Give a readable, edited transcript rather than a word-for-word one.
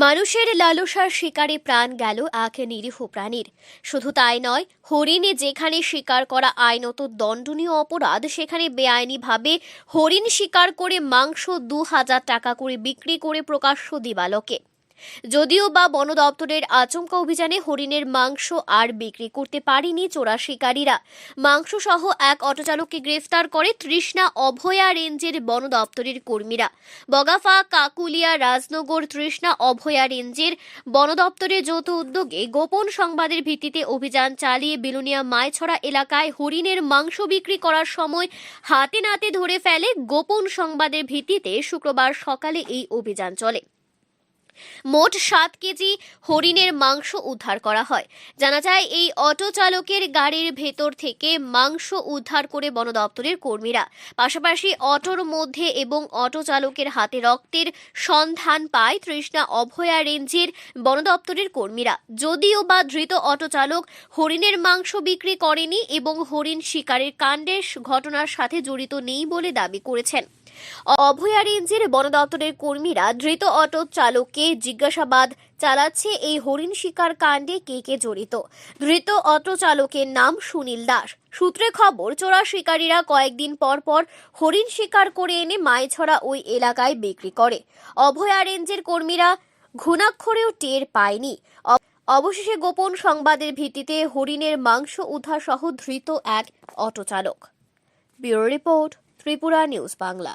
মানুষের লালসার শিকারে প্রাণ গেল এক নিরীহ প্রাণীর। শুধু তাই নয়, হরিণে যেখানে শিকার করা আইনত দণ্ডনীয় অপরাধ, সেখানে বেআইনিভাবে হরিণ শিকার করে মাংস ২,০০০ টাকা করে বিক্রি করে প্রকাশ্য দিবালোকে। যদিও বা বন দপ্তরের আচমকা অভিযানে হরিণের মাংস আর বিক্রি করতে পারেনি চোরা শিকারীরা। মাংসসহ এক অটোচালককে গ্রেফতার করে তৃষ্ণা অভয়া রেঞ্জের বন দপ্তরের কর্মীরা। বগাফা, কাকুলিয়া, রাজনগর, তৃষ্ণা অভয়া রেঞ্জের বন দপ্তরের যৌথ উদ্যোগে গোপন সংবাদের ভিত্তিতে অভিযান চালিয়ে বিলুনিয়া মাইছড়া এলাকায় হরিণের মাংস বিক্রি করার সময় হাতে নাতে ধরে ফেলে। গোপন সংবাদের ভিত্তিতে শুক্রবার সকালে এই অভিযান চলে। মোট ৭ কেজি হরিণের মাংস উদ্ধার করা হয়। জানা যায়, এই অটো চালকের গাড়ির ভেতর থেকে মাংস উদ্ধার করে বন দপ্তরের কর্মীরা। পাশাপাশি অটোর মধ্যে এবং অটো চালকের হাতে রক্তের সন্ধান পায় তৃষ্ণা অভয়া রেঞ্জের বন দপ্তরের কর্মীরা। যদিও বা ধৃত অটো চালক হরিণের মাংস বিক্রি করেনি এবং হরিণ শিকারের কাণ্ডের ঘটনার সাথে জড়িত নেই বলে দাবি করেছেন। অভয়া রেঞ্জের বন দপ্তরের কর্মীরা ধৃত অটো চালককে জিজ্ঞাসাবাদ চালাচ্ছে এই হরিণ শিকার কাণ্ডে কে কে জড়িত। ধৃত অটো চালকের নাম সুনীল দাস। সূত্রে খবর, চোরা শিকারীরা কয়েকদিন পর পর হরিণ শিকার করে এনে মাইছড়া ওই এলাকায় বিক্রি করে। অভয়া রেঞ্জের কর্মীরা ঘুণাক্ষরেও টের পায়নি। অবশেষে গোপন সংবাদের ভিত্তিতে হরিণের মাংস উদ্ধার সহ ধৃত এক অটো চালক। Bureau report, Tripura news Bangla.